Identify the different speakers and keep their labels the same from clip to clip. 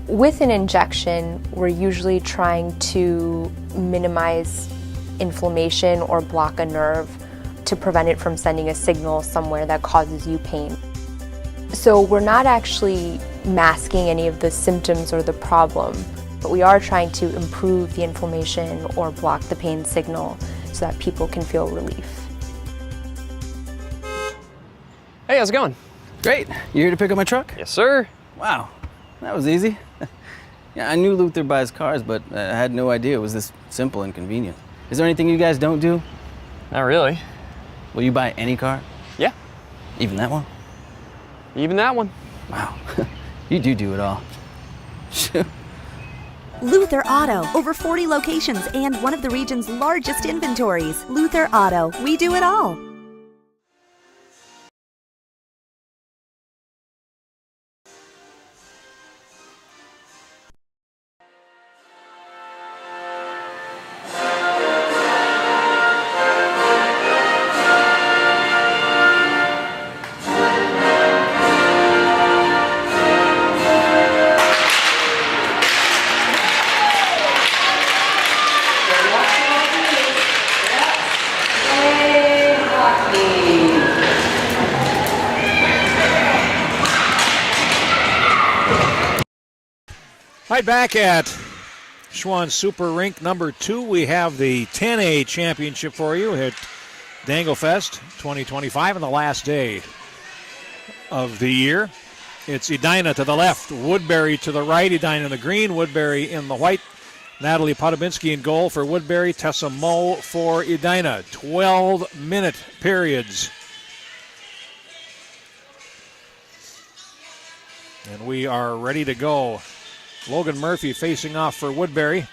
Speaker 1: With an injection, we're usually trying to minimize inflammation or block a nerve to prevent it from sending a signal somewhere that causes you pain. So we're not actually masking any of the symptoms or the problem, but we are trying to improve the inflammation or block the pain signal so that people can feel relief.
Speaker 2: Hey, how's it going?
Speaker 3: Great. You here to pick up my truck?
Speaker 2: Yes, sir.
Speaker 3: Wow, that was easy. Yeah, I knew Luther buys cars, but I had no idea it was this simple and convenient. Is there anything you guys don't do?
Speaker 2: Not really.
Speaker 3: Will you buy any car?
Speaker 2: Yeah.
Speaker 3: Even that one?
Speaker 2: Even that one.
Speaker 3: Wow, you do it all. Shoot.
Speaker 4: Luther Auto, over 40 locations and one of the region's largest inventories. Luther Auto, we do it all.
Speaker 5: Right back at Schwann Super Rink number 2, we have the 10A championship for you at Danglefest 2025 on the last day of the year. It's Edina to the left, Woodbury to the right, Edina in the green, Woodbury in the white. Natalie Podobinski in goal for Woodbury, Tessa Moe for Edina. 12-minute periods. And we are ready to go. Logan Murphy facing off for Woodbury.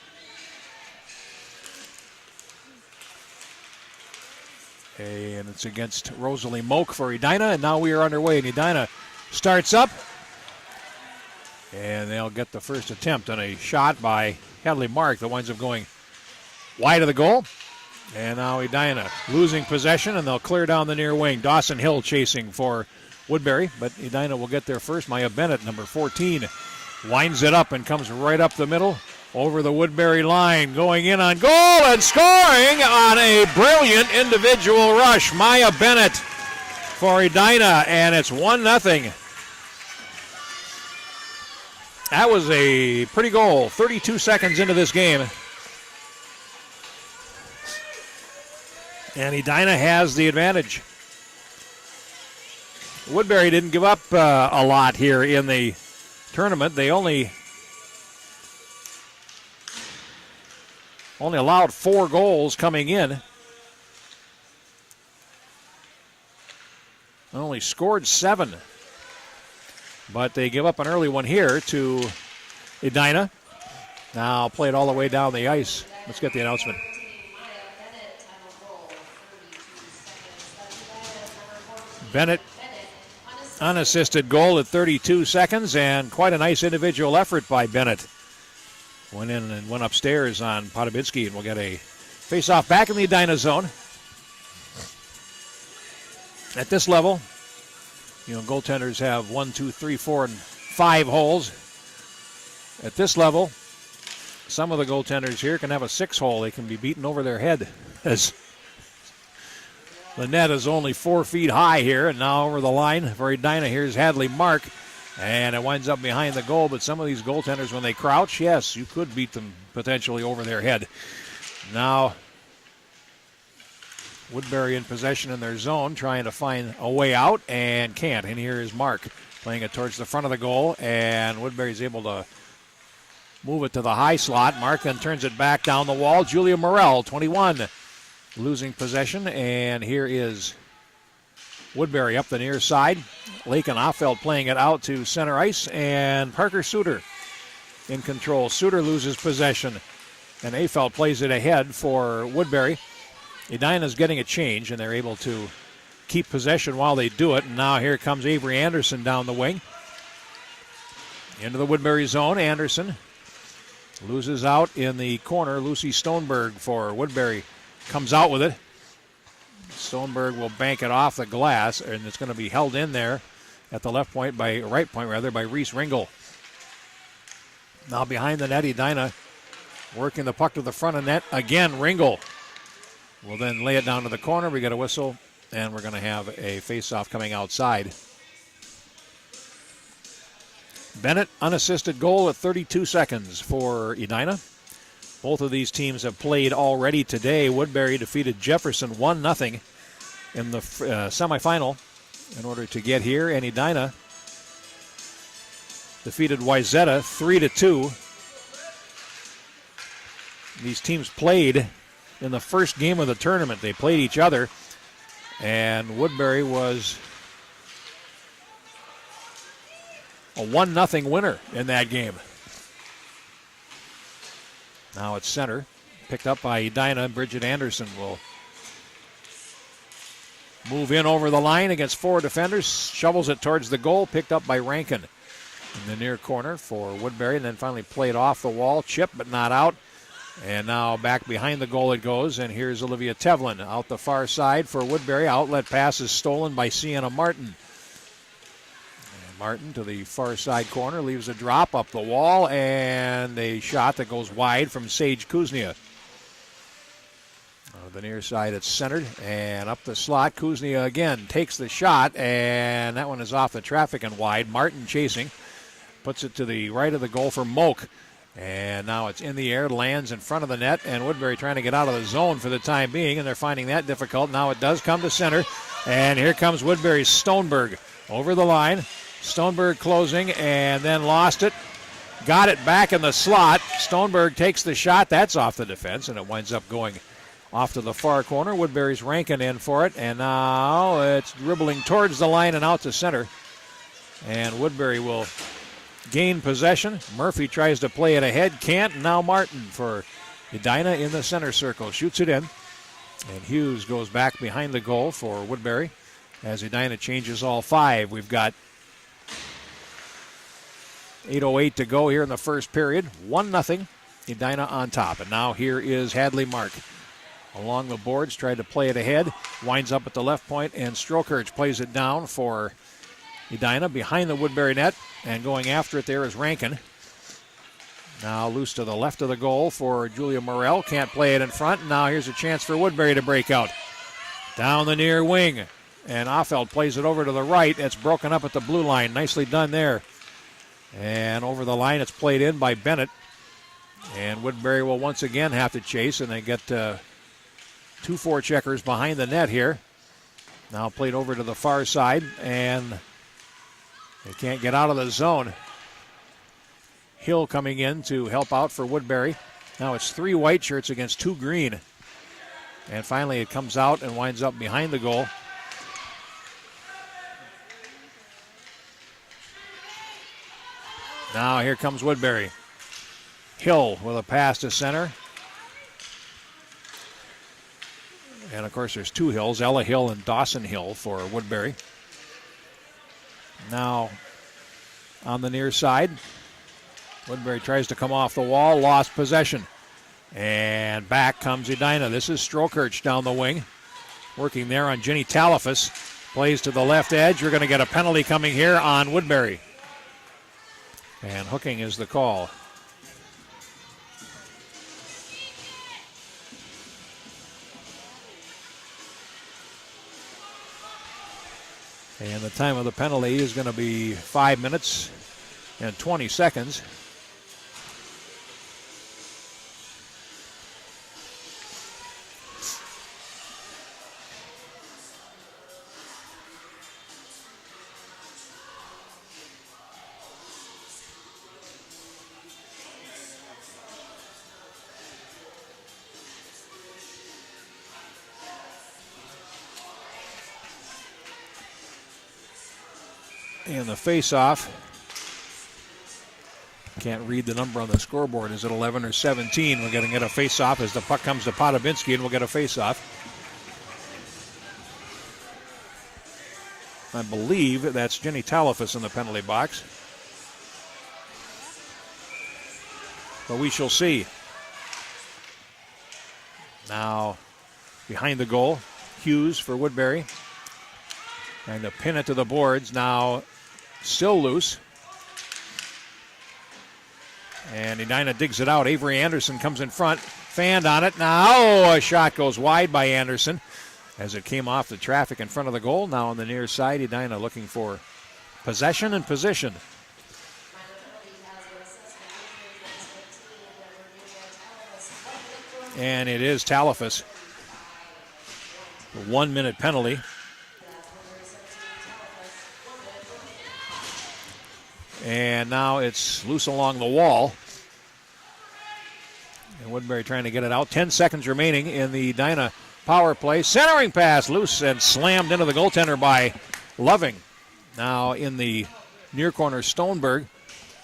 Speaker 5: And it's against Rosalie Moak for Edina, and now we are underway. And Edina starts up, and they'll get the first attempt on a shot by Hadley Mark that winds up going wide of the goal. And now Edina losing possession, and they'll clear down the near wing. Dawson Hill chasing for Woodbury, but Edina will get there first. Maya Bennett, number 14, winds it up and comes right up the middle over the Woodbury line, going in on goal and scoring on a brilliant individual rush. Maya Bennett for Edina, and it's 1-0. That was a pretty goal, 32 seconds into this game. And Edina has the advantage. Woodbury didn't give up a lot here in the tournament. They only allowed 4 goals coming in. Only scored 7. But they give up an early one here to Edina. Now play it all the way down the ice. Let's get the announcement. Bennett, unassisted goal at 32 seconds, and quite a nice individual effort by Bennett. Went in and went upstairs on Podobinski, and we'll get a face-off back in the Edina zone. At this level, goaltenders have 1, 2, 3, 4, and 5 holes. At this level, some of the goaltenders here can have a 6-hole. They can be beaten over their head, as the net is only 4 feet high here, and now over the line for Edina. Here's Hadley Mark, and it winds up behind the goal. But some of these goaltenders, when they crouch, yes, you could beat them potentially over their head. Now, Woodbury in possession in their zone, trying to find a way out, and can't. And here is Mark playing it towards the front of the goal, and Woodbury's able to move it to the high slot. Mark then turns it back down the wall. Julia Morell, 21, losing possession, and here is Woodbury up the near side. Laken Offeld playing it out to center ice, and Parker Suter in control. Suter loses possession, and Afeld plays it ahead for Woodbury. Edina's getting a change, and they're able to keep possession while they do it. And now here comes Avery Anderson down the wing. Into the Woodbury zone. Anderson loses out in the corner. Lucy Stoneberg for Woodbury comes out with it. Stoneberg will bank it off the glass, and it's going to be held in there at the right point by Reese Ringel. Now behind the net, Edina working the puck to the front of net. Again, Ringel will then lay it down to the corner. We get a whistle, and we're going to have a face-off coming outside. Bennett, unassisted goal at 32 seconds for Edina. Both of these teams have played already today. Woodbury defeated Jefferson 1-0 in the semifinal in order to get here, and Edina defeated Wayzata 3-2. These teams played in the first game of the tournament. They played each other, and Woodbury was a 1-0 winner in that game. Now it's center, picked up by Edina. Bridget Anderson will move in over the line against four defenders, shovels it towards the goal, picked up by Rankin in the near corner for Woodbury, and then finally played off the wall, chipped but not out. And now back behind the goal it goes, and here's Olivia Tevlin out the far side for Woodbury. Outlet pass is stolen by Sienna Martin. And Martin to the far side corner, leaves a drop up the wall, and a shot that goes wide from Sage Kuznia. The near side, it's centered, and up the slot. Kuznia again takes the shot, and that one is off the traffic and wide. Martin chasing, puts it to the right of the goal for Moak. And now it's in the air, lands in front of the net, and Woodbury trying to get out of the zone for the time being, and they're finding that difficult. Now it does come to center, and here comes Woodbury's Stoneberg over the line. Stoneberg closing, and then lost it. Got it back in the slot. Stoneberg takes the shot. That's off the defense, and it winds up going off to the far corner. Woodbury's Rankin in for it, and now it's dribbling towards the line and out to center. And Woodbury will gain possession. Murphy tries to play it ahead, can't. Now Martin for Edina in the center circle, shoots it in. And Hughes goes back behind the goal for Woodbury as Edina changes all five. We've got 8:08 to go here in the first period. 1-0, Edina on top. And now here is Hadley Mark. Along the boards, tried to play it ahead. Winds up at the left point, and Strokirch plays it down for Edina behind the Woodbury net. And going after it there is Rankin. Now loose to the left of the goal for Julia Morrell. Can't play it in front. Now here's a chance for Woodbury to break out. Down the near wing. And Offeld plays it over to the right. It's broken up at the blue line. Nicely done there. And over the line, it's played in by Bennett. And Woodbury will once again have to chase, and they get two forecheckers behind the net here. Now played over to the far side, and they can't get out of the zone. Hill coming in to help out for Woodbury. Now it's 3 white shirts against 2 green. And finally it comes out and winds up behind the goal. Now here comes Woodbury. Hill with a pass to center. And of course there's 2 Hills, Ella Hill and Dawson Hill for Woodbury. Now on the near side, Woodbury tries to come off the wall, lost possession. And back comes Edina. This is Strokirch down the wing. Working there on Jenny Talifas. Plays to the left edge. We're going to get a penalty coming here on Woodbury. And hooking is the call. And the time of the penalty is going to be 5 minutes and 20 seconds. And the face-off, can't read the number on the scoreboard. Is it 11 or 17? We're going to get a face-off as the puck comes to Podobinski, and we'll get a face-off. I believe that's Jenny Talifas in the penalty box. But we shall see. Now, behind the goal, Hughes for Woodbury. And to pin it to the boards, now still loose. And Edina digs it out. Avery Anderson comes in front. Fanned on it. Now a shot goes wide by Anderson as it came off the traffic in front of the goal. Now on the near side, Edina looking for possession and position. And it is Danglefest. A 1 minute penalty. And now it's loose along the wall. And Woodbury trying to get it out. 10 seconds remaining in the Edina power play. Centering pass loose and slammed into the goaltender by Loving. Now in the near corner, Stoneberg.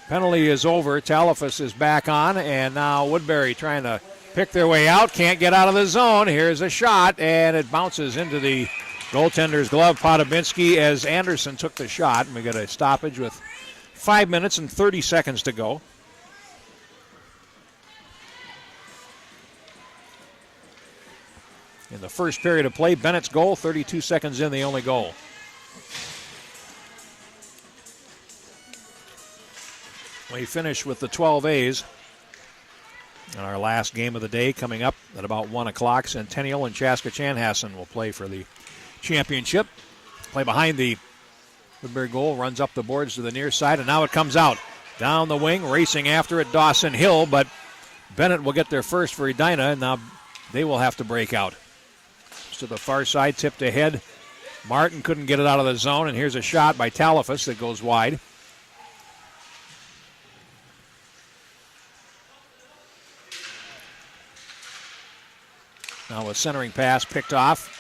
Speaker 5: Penalty is over. Danglefest is back on. And now Woodbury trying to pick their way out. Can't get out of the zone. Here's a shot. And it bounces into the goaltender's glove. Podobinski as Anderson took the shot. And we got a stoppage with 5 minutes and 30 seconds to go. In the first period of play, Bennett's goal, 32 seconds in, the only goal. We finish with the 12As. And our last game of the day coming up at about 1 o'clock. Centennial and Chaska Chanhassen will play for the championship. Play behind the Woodbury goal, runs up the boards to the near side, and now it comes out. Down the wing, racing after it, Dawson Hill, but Bennett will get there first for Edina, and now they will have to break out. To the far side, tipped ahead. Martin couldn't get it out of the zone, and here's a shot by Danglefest that goes wide. Now a centering pass picked off.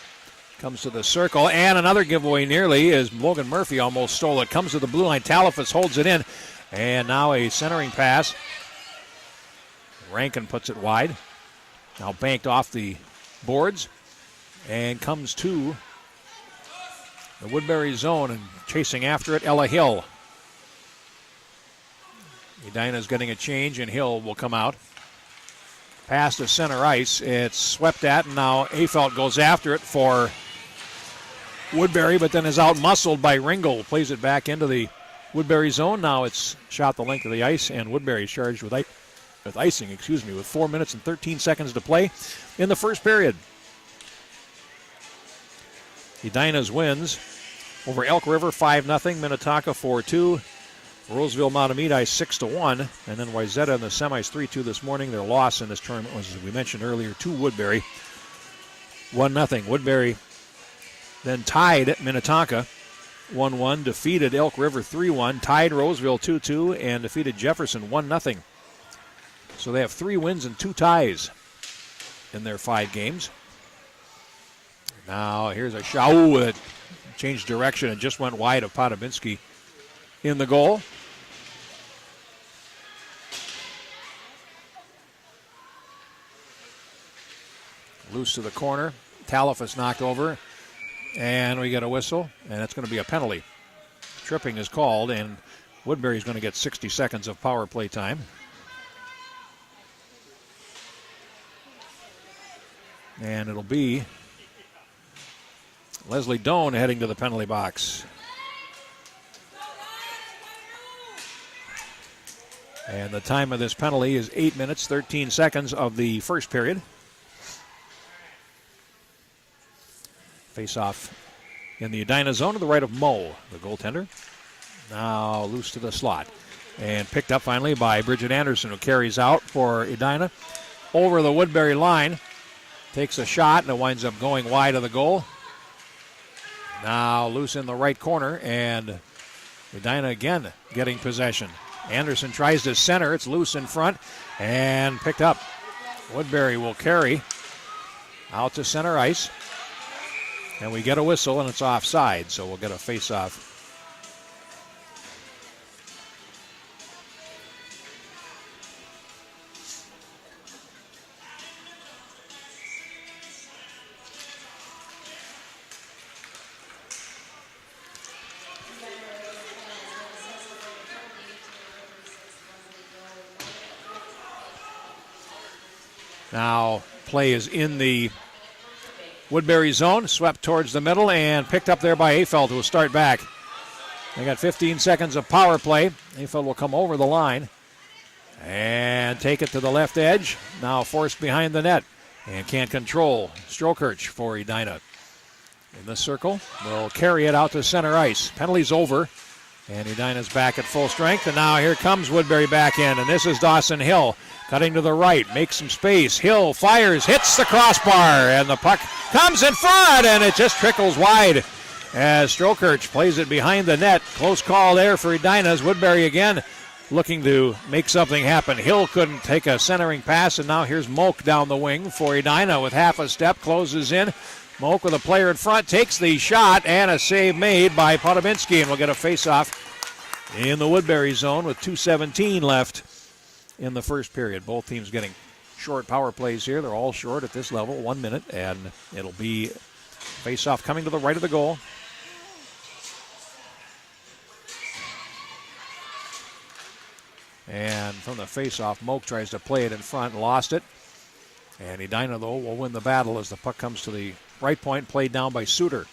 Speaker 5: Comes to the circle, and another giveaway nearly as Logan Murphy almost stole it. Comes to the blue line. Danglefest holds it in, and now a centering pass. Rankin puts it wide. Now banked off the boards and comes to the Woodbury zone and chasing after it, Ella Hill. Edina's getting a change, and Hill will come out. Pass to center ice. It's swept at, and now Afelt goes after it for Woodbury, but then is out-muscled by Ringel. Plays it back into the Woodbury zone. Now it's shot the length of the ice, and Woodbury is charged with icing, with 4 minutes and 13 seconds to play in the first period. Edina's wins over Elk River 5-0, Minnetonka 4-2, Roseville Matamidi 6-1, and then Wayzata in the semis 3-2 this morning. Their loss in this tournament was, as we mentioned earlier, to Woodbury 1-0. Woodbury then tied Minnetonka 1-1, defeated Elk River 3-1, tied Roseville 2-2, and defeated Jefferson 1-0. So they have 3 wins and 2 ties in their 5 games. Now here's a shot. Oh, it changed direction and just went wide of Podobinski in the goal. Loose to the corner. Danglefest knocked over. And we get a whistle, and it's going to be a penalty. Tripping is called, and Woodbury's going to get 60 seconds of power play time. And it'll be Leslie Doan heading to the penalty box. And the time of this penalty is 8 minutes, 13 seconds of the first period. Face-off in the Edina zone to the right of Moe, the goaltender. Now loose to the slot. And picked up finally by Bridget Anderson, who carries out for Edina. Over the Woodbury line. Takes a shot, and it winds up going wide of the goal. Now loose in the right corner, and Edina again getting possession. Anderson tries to center. It's loose in front and picked up. Woodbury will carry out to center ice. And we get a whistle, and it's offside, so we'll get a face-off. Now play is in the Woodbury zone, swept towards the middle and picked up there by Afelt, who will start back. They got 15 seconds of power play. Afelt will come over the line. And take it to the left edge. Now forced behind the net. And can't control. Strokirch for Edina. In the circle. Will carry it out to center ice. Penalty's over. And Edina's back at full strength. And now here comes Woodbury back in. And this is Dawson Hill. Cutting to the right. Makes some space. Hill fires. Hits the crossbar. And the puck comes in front. And it just trickles wide. As Strokirch plays it behind the net. Close call there for Edina's. Woodbury again looking to make something happen. Hill couldn't take a centering pass, and now here's Moak down the wing for Edina with half a step, closes in. Moak with a player in front, takes the shot, and a save made by Podobinski, and we'll get a face-off in the Woodbury zone with 2:17 left in the first period. Both teams getting short power plays here. They're all short at this level, 1 minute, and it'll be face-off coming to the right of the goal. And from the face-off, Moak tries to play it in front, lost it. And Edina, though, will win the battle as the puck comes to the right point, played down by Suter.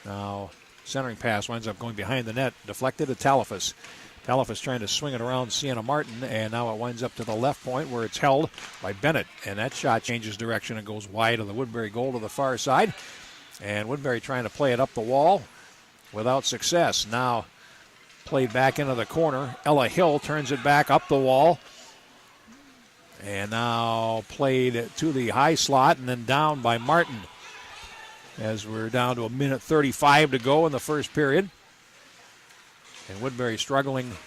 Speaker 5: Now, centering pass winds up going behind the net, deflected to Talafas. Talafas trying to swing it around Sienna Martin, and now it winds up to the left point where it's held by Bennett. And that shot changes direction and goes wide of the Woodbury goal to the far side. And Woodbury trying to play it up the wall without success. Now, played back into the corner. Ella Hill turns it back up the wall. And now played to the high slot and then down by Martin. As we're down to 1:35 to go in the first period. And Woodbury struggling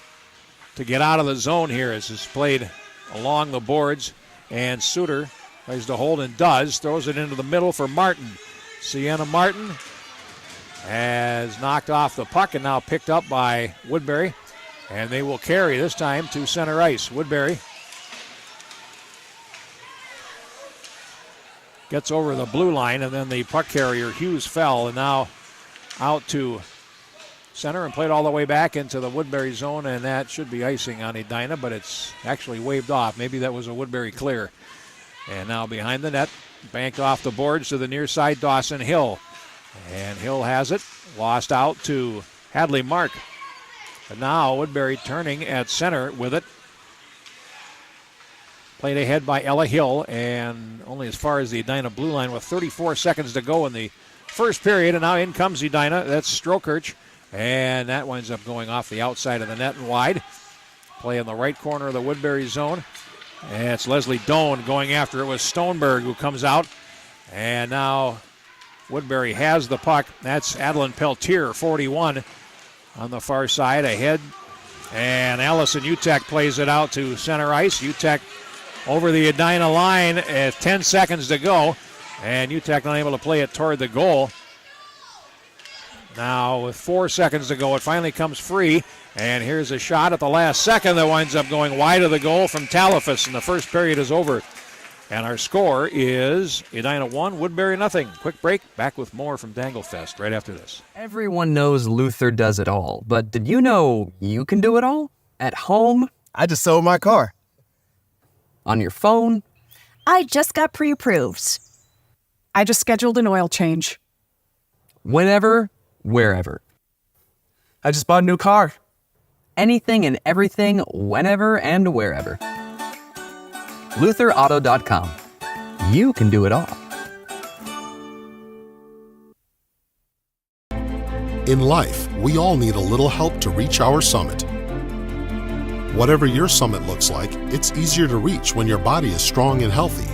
Speaker 5: to get out of the zone here as it's played along the boards. And Suter tries to hold and does. Throws it into the middle for Martin. Sienna Martin has knocked off the puck and now picked up by Woodbury. And they will carry this time to center ice. Woodbury gets over the blue line, and then the puck carrier, Hughes, fell, and now out to center and played all the way back into the Woodbury zone, and that should be icing on Edina, but it's actually waved off. Maybe that was a Woodbury clear. And now behind the net, banked off the boards to the near side, Dawson Hill. And Hill has it, lost out to Hadley Mark. But now Woodbury turning at center with it. Played ahead by Ella Hill, and only as far as the Edina blue line with 34 seconds to go in the first period. And now in comes Edina. That's Strokirch, and that winds up going off the outside of the net and wide. Play in the right corner of the Woodbury zone. And it's Leslie Doan going after it with Stoneberg, who comes out. And now Woodbury has the puck. That's Adeline Peltier, 41, on the far side ahead. And Allison Utek plays it out to center ice. Utek over the Edina line at 10 seconds to go. And Utek not able to play it toward the goal. Now with 4 seconds to go, it finally comes free. And here's a shot at the last second that winds up going wide of the goal from Talafas. And the first period is over. And our score is Edina 1, Woodbury 0. Quick break. Back with more from Danglefest right after this.
Speaker 6: Everyone knows Luther does it all, but did you know you can do it all? At home?
Speaker 7: I just sold my car.
Speaker 6: On your phone?
Speaker 4: I just got pre-approved.
Speaker 8: I just scheduled an oil change.
Speaker 6: Whenever, wherever.
Speaker 7: I just bought a new car.
Speaker 6: Anything and everything, whenever and wherever. LutherAuto.com. You can do it all.
Speaker 9: In life, we all need a little help to reach our summit. Whatever your summit looks like, it's easier to reach when your body is strong and healthy.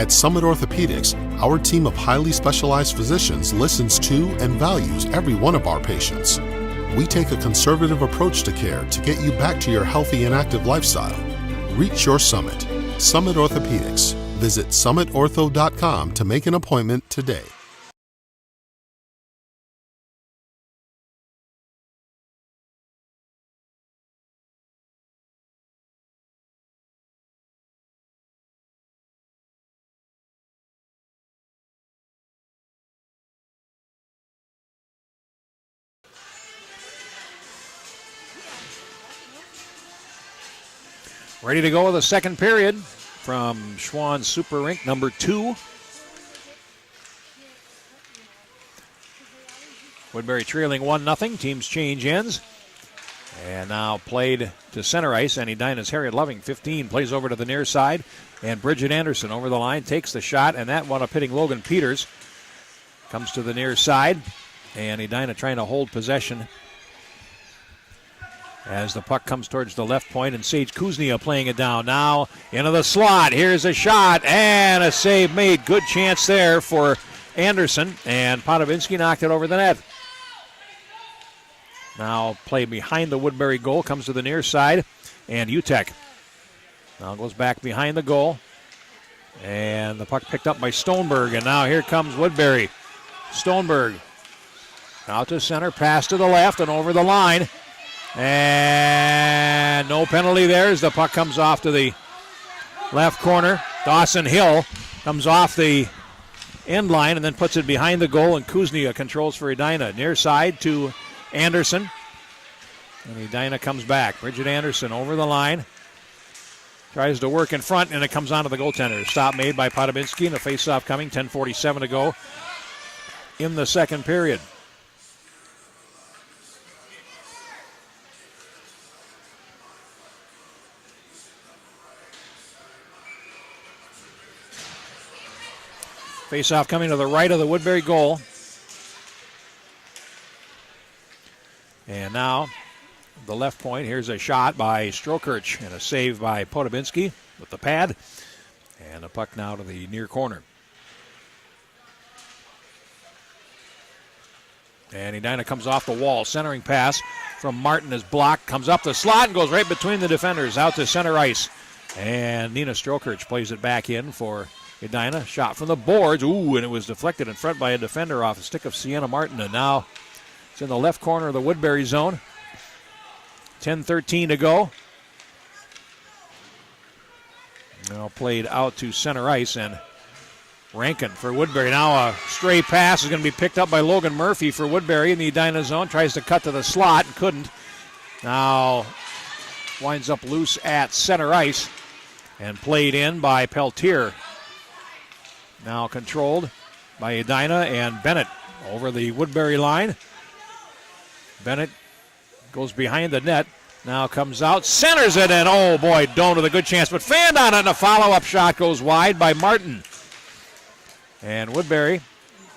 Speaker 9: At Summit Orthopedics, our team of highly specialized physicians listens to and values every one of our patients. We take a conservative approach to care to get you back to your healthy and active lifestyle. Reach your summit. Summit Orthopedics. Visit summitortho.com to make an appointment today.
Speaker 5: Ready to go with the second period from Schwann Super Rink number 2. Woodbury trailing 1-0. Teams change ends. And now played to center ice, and Edina's Harriet Loving, 15, plays over to the near side. And Bridget Anderson over the line, takes the shot, and that one up hitting Logan Peters. Comes to the near side, and Edina trying to hold possession as the puck comes towards the left point, and Sage Kuznia playing it down. Now into the slot. Here's a shot, and a save made. Good chance there for Anderson, and Podobinski knocked it over the net. Now play behind the Woodbury goal, comes to the near side, and Utek now goes back behind the goal, and the puck picked up by Stoneberg, and now here comes Woodbury. Stoneberg out to center, pass to the left and over the line, and no penalty there as the puck comes off to the left corner. Dawson Hill comes off the end line and then puts it behind the goal, and Kuznia controls for Edina. Near side to Anderson, and Edina comes back. Bridget Anderson over the line, tries to work in front, and it comes onto the goaltender. Stop made by Podobinski, and a face-off coming. 10:47 to go in the second period. Face-off coming to the right of the Woodbury goal. And now the left point. Here's a shot by Strokirch and a save by Podobinski with the pad. And a puck now to the near corner. And Edina comes off the wall. Centering pass from Martin is blocked. Comes up the slot and goes right between the defenders out to center ice. And Nina Strokirch plays it back in for Edina. Shot from the boards. Ooh, and it was deflected in front by a defender off a stick of Sienna Martin. And now it's in the left corner of the Woodbury zone. 10:13 to go. Now played out to center ice, and Rankin for Woodbury. Now a stray pass is going to be picked up by Logan Murphy for Woodbury in the Edina zone. Tries to cut to the slot and couldn't. Now winds up loose at center ice and played in by Peltier. Now controlled by Edina and Bennett over the Woodbury line. Bennett goes behind the net. Now comes out, centers it, and oh boy, Doan with a good chance, but fanned on it, and a follow-up shot goes wide by Martin. And Woodbury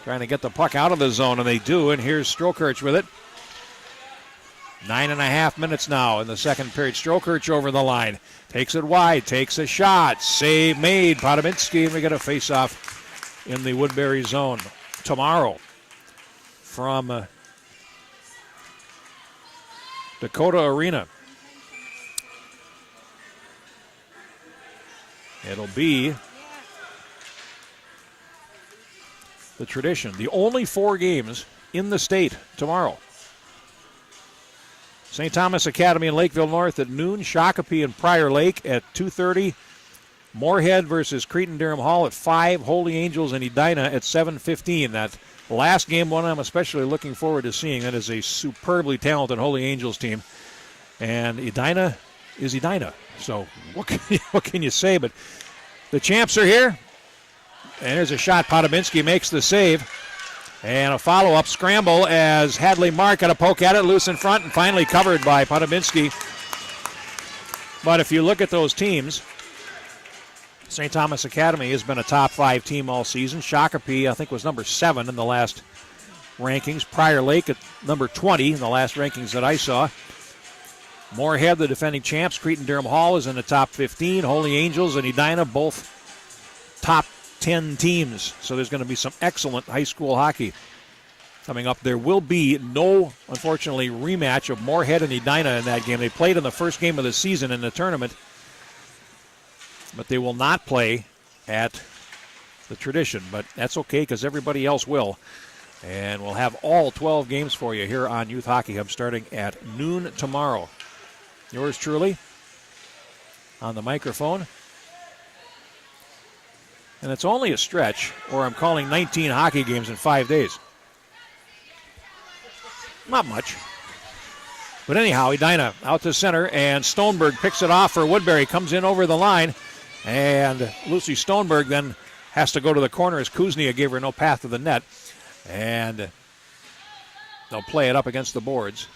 Speaker 5: trying to get the puck out of the zone, and they do, and here's Strokirch with it. 9.5 minutes now in the second period. Strokirch over the line. Takes it wide, takes a shot. Save made. Podobinski, and we get a face-off in the Woodbury zone. Tomorrow from Dakota Arena. It'll be the Tradition. The only 4 games in the state tomorrow. St. Thomas Academy in Lakeville North at noon. Shakopee and Prior Lake at 2:30. Moorhead versus Cretin-Durham Hall at 5. Holy Angels and Edina at 7:15. That last game, one I'm especially looking forward to seeing. That is a superbly talented Holy Angels team. And Edina is Edina. So what can you say? But the champs are here. And there's a shot. Podobinski makes the save. And a follow-up scramble as Hadley Mark got a poke at it, loose in front, and finally covered by Podobinski. But if you look at those teams, St. Thomas Academy has been a top 5 team all season. Shakopee, I think, was number 7 in the last rankings. Prior Lake at number 20 in the last rankings that I saw. Moorhead, the defending champs. Cretin-Durham Hall is in the top 15. Holy Angels and Edina, both top 10 teams. So there's going to be some excellent high school hockey coming up. There will be no, unfortunately, rematch of Moorhead and Edina in that game. They played in the first game of the season in the tournament, but they will not play at the Tradition. But that's okay because everybody else will. And we'll have all 12 games for you here on Youth Hockey Hub starting at noon tomorrow. Yours truly on the microphone. And it's only a stretch, or I'm calling 19 hockey games in 5 days. Not much. But anyhow, Edina out to center, and Stoneberg picks it off for Woodbury. Comes in over the line, and Lucy Stoneberg then has to go to the corner as Kuznia gave her no path to the net. And they'll play it up against the boards.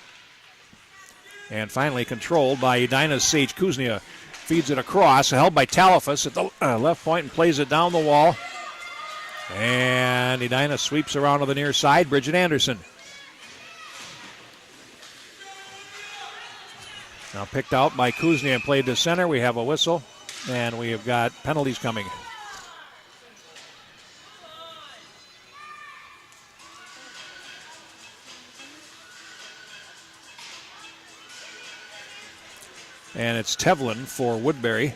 Speaker 5: And finally controlled by Edina's Sage Kuznia. Feeds it across, held by Talifas at the left point and plays it down the wall. And Edina sweeps around to the near side. Bridget Anderson. Now picked out by Kuznia and played to center. We have a whistle, and we have got penalties coming. And it's Tevlin for Woodbury.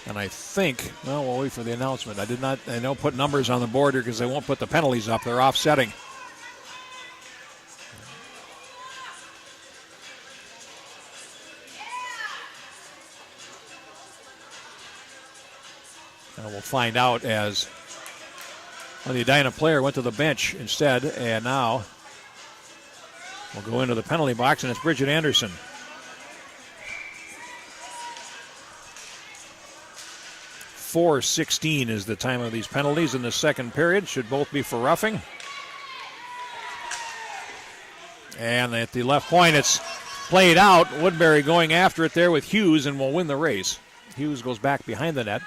Speaker 5: And I think, well, we'll wait for the announcement. I don't put numbers on the board here because they won't put the penalties up. They're offsetting. And we'll find out as the Edina player went to the bench instead, and now we'll go into the penalty box, and it's Bridget Anderson. .416 is the time of these penalties in the second period. Should both be for roughing. And at the left point, it's played out. Woodbury going after it there with Hughes and will win the race. Hughes goes back behind the net.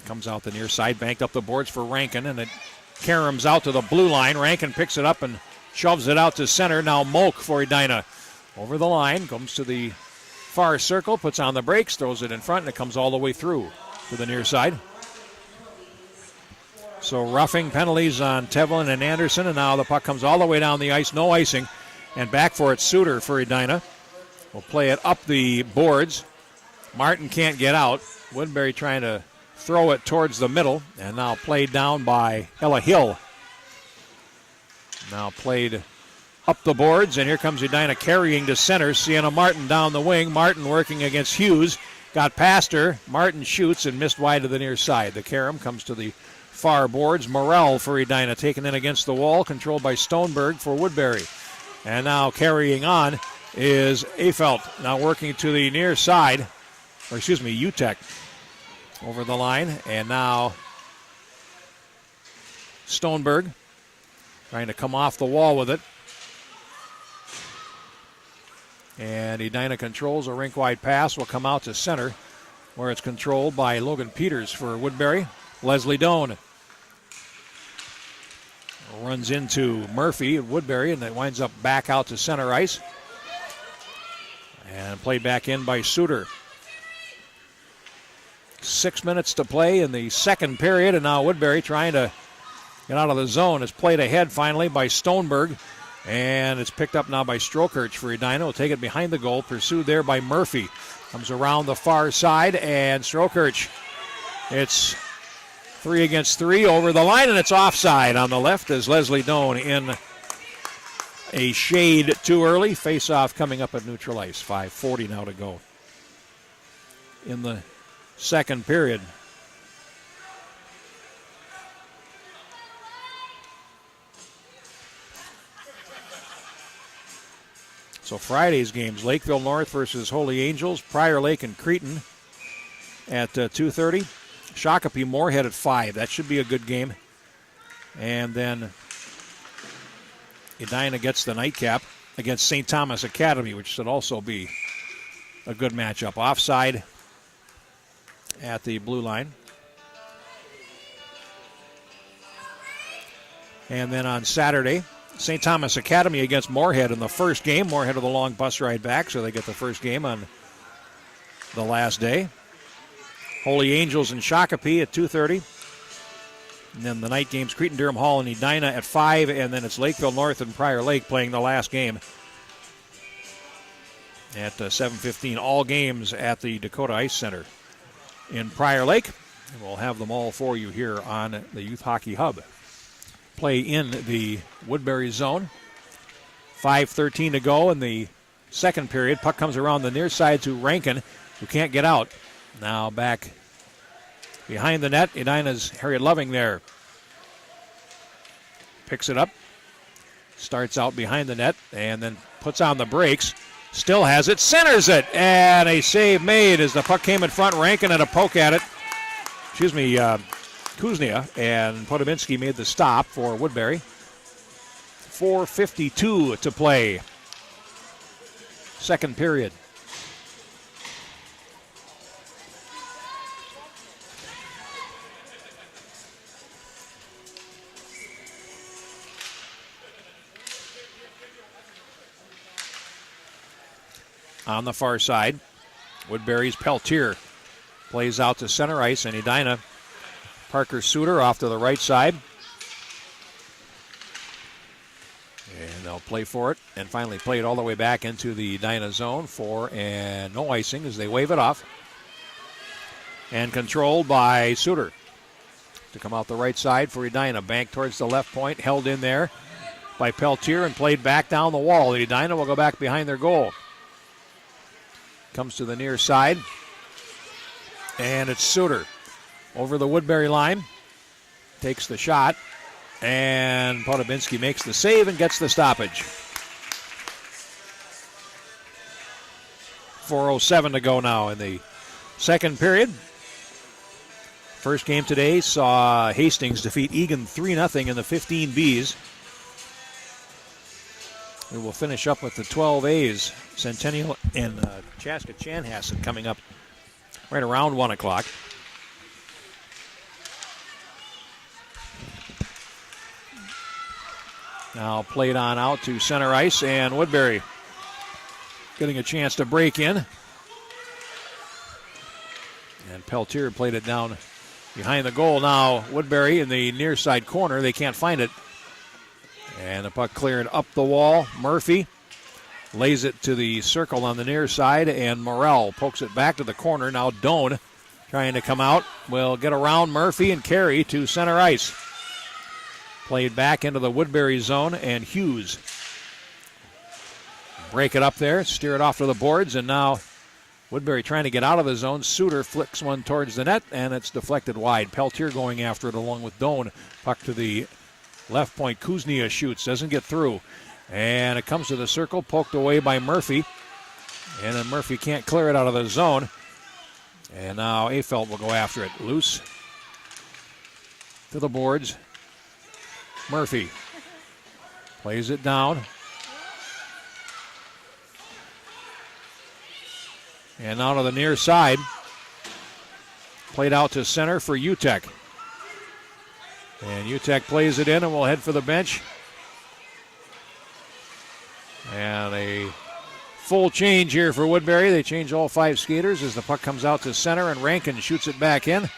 Speaker 5: Comes out the near side, banked up the boards for Rankin, and it caroms out to the blue line. Rankin picks it up and shoves it out to center. Now Moak for Edina. Over the line, comes to the far circle, puts on the brakes, throws it in front, and it comes all the way through to the near side. So roughing penalties on Tevlin and Anderson, and now the puck comes all the way down the ice, no icing, and back for it, Suter for Edina. We'll play it up the boards. Martin can't get out. Woodbury trying to throw it towards the middle, and now played down by Ella Hill. Now played up the boards, and here comes Edina carrying to center. Sienna Martin down the wing. Martin working against Hughes. Got past her. Martin shoots and missed wide to the near side. The carom comes to the far boards. Morrell for Edina, taken in against the wall, controlled by Stoneberg for Woodbury. And now carrying on is Afelt, now working to the near side, Utek over the line. And now Stoneberg trying to come off the wall with it. And Edina controls a rink-wide pass. Will come out to center, where it's controlled by Logan Peters for Woodbury. Leslie Doan runs into Murphy at Woodbury, and it winds up back out to center ice. And played back in by Suter. 6 minutes to play in the second period, and now Woodbury trying to get out of the zone. It's played ahead finally by Stoneberg. And it's picked up now by Strokirch for Edina. Will take it behind the goal. Pursued there by Murphy. Comes around the far side, and Strokirch. It's 3 against 3 over the line, and it's offside on the left as Leslie Doan in a shade too early. Face-off coming up at neutral ice. 5:40 now to go in the second period. So Friday's games, Lakeville North versus Holy Angels, Prior Lake and Cretin at 2:30. Shakopee Moorhead at 5. That should be a good game. And then Edina gets the nightcap against St. Thomas Academy, which should also be a good matchup. Offside at the blue line. And then on Saturday, St. Thomas Academy against Moorhead in the first game. Moorhead with a long bus ride back, so they get the first game on the last day. Holy Angels and Shakopee at 2:30. And then the night games, Cretin-Durham Hall and Edina at 5, and then it's Lakeville North and Prior Lake playing the last game at 7:15. All games at the Dakota Ice Center in Prior Lake. And we'll have them all for you here on the Youth Hockey Hub. Play in the Woodbury zone. 5:13 to go in the second period. Puck comes around the near side to Rankin, who can't get out. Now back behind the net. Edina's Harriet Loving there. Picks it up. Starts out behind the net and then puts on the brakes. Still has it, centers it, and a save made as the puck came in front. Rankin had a poke at it. Kuznia, and Podobinski made the stop for Woodbury. 4:52 to play. Second period. On the far side, Woodbury's Peltier plays out to center ice, and Edina. Parker Suter off to the right side. And they'll play for it, and finally play it all the way back into the Edina zone for and no icing as they wave it off. And controlled by Suter to come out the right side for Edina. Bank towards the left point, held in there by Peltier and played back down the wall. Edina will go back behind their goal. Comes to the near side, and it's Suter over the Woodbury line. Takes the shot, and Podobinski makes the save and gets the stoppage. 4:07 to go now in the second period. First game today saw Hastings defeat Egan 3-0 in the 15Bs. We will finish up with the 12As, Centennial and Chaska Chanhassen coming up right around 1 o'clock. Now played on out to center ice, and Woodbury getting a chance to break in. And Peltier played it down behind the goal. Now Woodbury in the near side corner, they can't find it. And the puck cleared up the wall. Murphy lays it to the circle on the near side, and Morrell pokes it back to the corner. Now Doan trying to come out. Will get around Murphy and carry to center ice. Played back into the Woodbury zone, and Hughes break it up there, steer it off to the boards, and now Woodbury trying to get out of the zone. Suter flicks one towards the net, and it's deflected wide. Peltier going after it along with Doan. Puck to the left point. Kuznia shoots, doesn't get through. And it comes to the circle, poked away by Murphy. And then Murphy can't clear it out of the zone. And now Afelt will go after it. Loose to the boards. Murphy plays it down. And now to the near side. Played out to center for Utek. And Utek plays it in and will head for the bench. And a full change here for Woodbury. They change all 5 skaters as the puck comes out to center, and Rankin shoots it back in.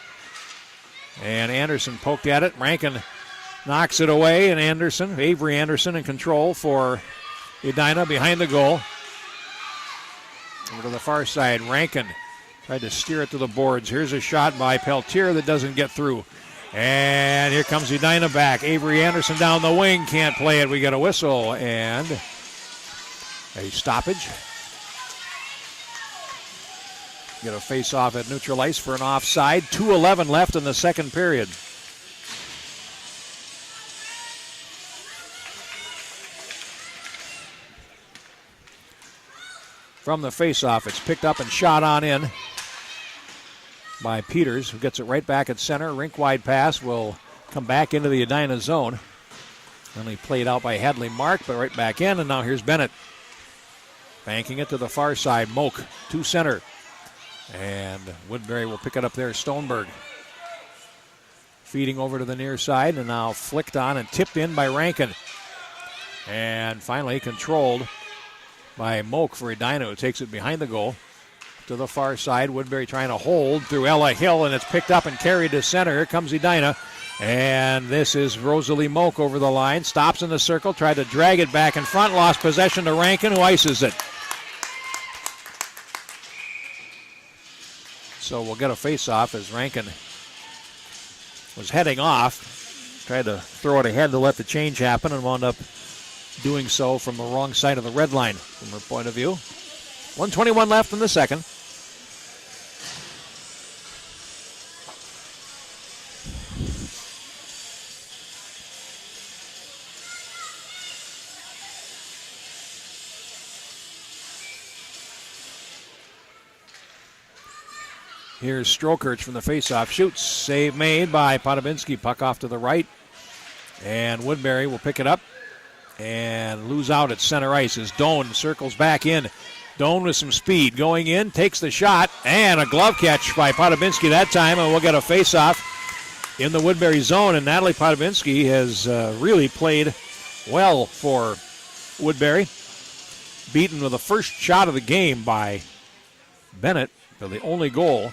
Speaker 5: And Anderson poked at it. Rankin knocks it away, and Avery Anderson in control for Edina behind the goal. Over to the far side, Rankin tried to steer it to the boards. Here's a shot by Peltier that doesn't get through. And here comes Edina back. Avery Anderson down the wing, can't play it. We get a whistle and a stoppage. Get a face-off at neutral ice for an offside. 2:11 left in the second period. From the face-off, it's picked up and shot on in by Peters, who gets it right back at center. Rink-wide pass will come back into the Edina zone. Only played out by Hadley Mark, but right back in, and now here's Bennett. Banking it to the far side. Moak to center. And Woodbury will pick it up there. Stoneberg feeding over to the near side, and now flicked on and tipped in by Rankin. And finally controlled by Moak for Edina, who takes it behind the goal. To the far side, Woodbury trying to hold through Ella Hill, and it's picked up and carried to center. Here comes Edina, and this is Rosalie Moak over the line. Stops in the circle, tried to drag it back in front, lost possession to Rankin, who ices it. So we'll get a face-off as Rankin was heading off. Tried to throw it ahead to let the change happen and wound up doing so from the wrong side of the red line from her point of view. 1:21 left in the second. Here's Strokerch from the faceoff. Shoots. Save made by Podobinski. Puck off to the right. And Woodbury will pick it up and lose out at center ice as Doan circles back in. Doan with some speed going in, takes the shot, and a glove catch by Podobinski that time, and we'll get a faceoff in the Woodbury zone. And Natalie Podobinski has really played well for Woodbury. Beaten with the first shot of the game by Bennett for the only goal.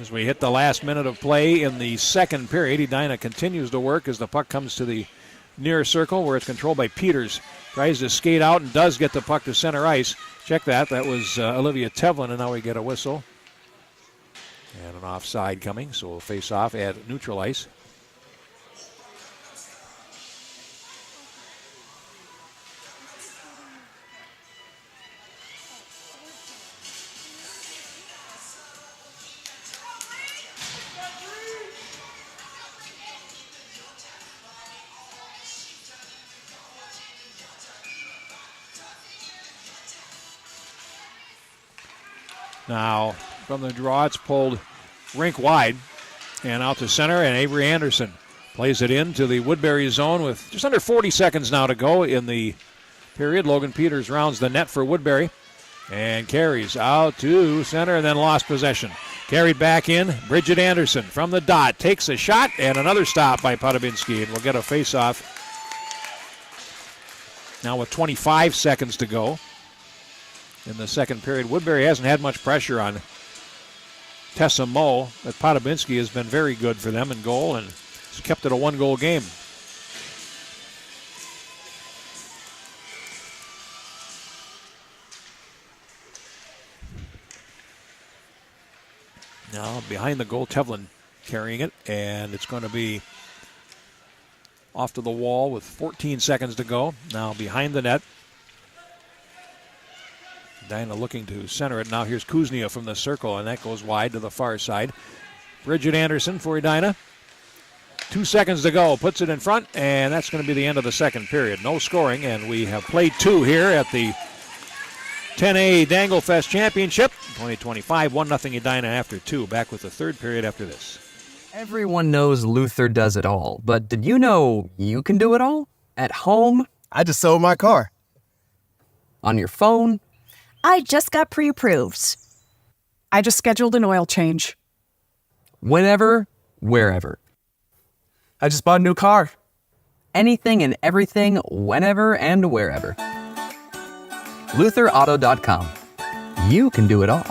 Speaker 5: As we hit the last minute of play in the second period, Edina continues to work as the puck comes to the near circle where it's controlled by Peters. Tries to skate out and does get the puck to center ice. Check that. That was Olivia Tevlin, and now we get a whistle. And an offside coming, so we'll face off at neutral ice. Now, from the draw, it's pulled rink wide and out to center, and Avery Anderson plays it into the Woodbury zone with just under 40 seconds now to go in the period. Logan Peters rounds the net for Woodbury and carries out to center and then lost possession. Carried back in, Bridget Anderson from the dot takes a shot and another stop by Podobinski, and we'll get a face-off now with 25 seconds to go. In the second period, Woodbury hasn't had much pressure on Tessa Moe, but Podobinski has been very good for them in goal and has kept it a one-goal game. Now behind the goal, Tevlin carrying it, and it's going to be off to the wall with 14 seconds to go. Now behind the net. Edina looking to center it. Now here's Kuznia from the circle, and that goes wide to the far side. Bridget Anderson for Edina. 2 seconds to go. Puts it in front, and that's going to be the end of the second period. No scoring, and we have played two here at the 10A Danglefest Championship 2025. 1-0 Edina after two. Back with the third period after this.
Speaker 6: Everyone knows Luther does it all, but did you know you can do it all? At home?
Speaker 7: I just sold my car.
Speaker 6: On your phone?
Speaker 4: I just got pre-approved.
Speaker 8: I just scheduled an oil change.
Speaker 6: Whenever, wherever.
Speaker 7: I just bought a new car.
Speaker 6: Anything and everything, whenever and wherever. LutherAuto.com. You can do it all.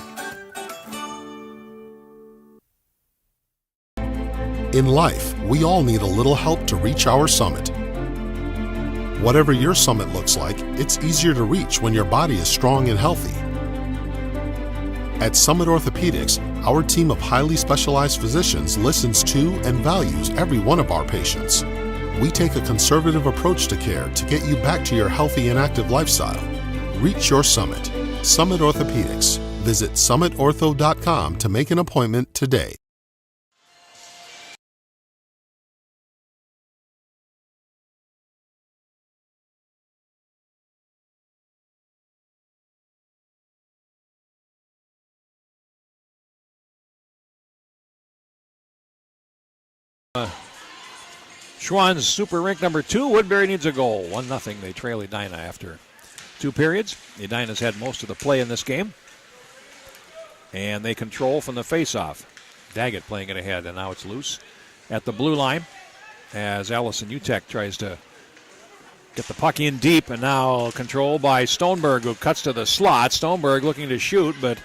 Speaker 9: In life, we all need a little help to reach our summit. Whatever your summit looks like, it's easier to reach when your body is strong and healthy. At Summit Orthopedics, our team of highly specialized physicians listens to and values every one of our patients. We take a conservative approach to care to get you back to your healthy and active lifestyle. Reach your summit. Summit Orthopedics. Visit summitortho.com to make an appointment today.
Speaker 5: Schwann's Super Rink number 2. Woodbury needs a goal. 1-0. They trail Edina after 2 periods. Edina's had most of the play in this game. And they control from the faceoff. Daggett playing it ahead, and now it's loose at the blue line as Allison Utek tries to get the puck in deep, and now control by Stoneberg, who cuts to the slot. Stoneberg looking to shoot, but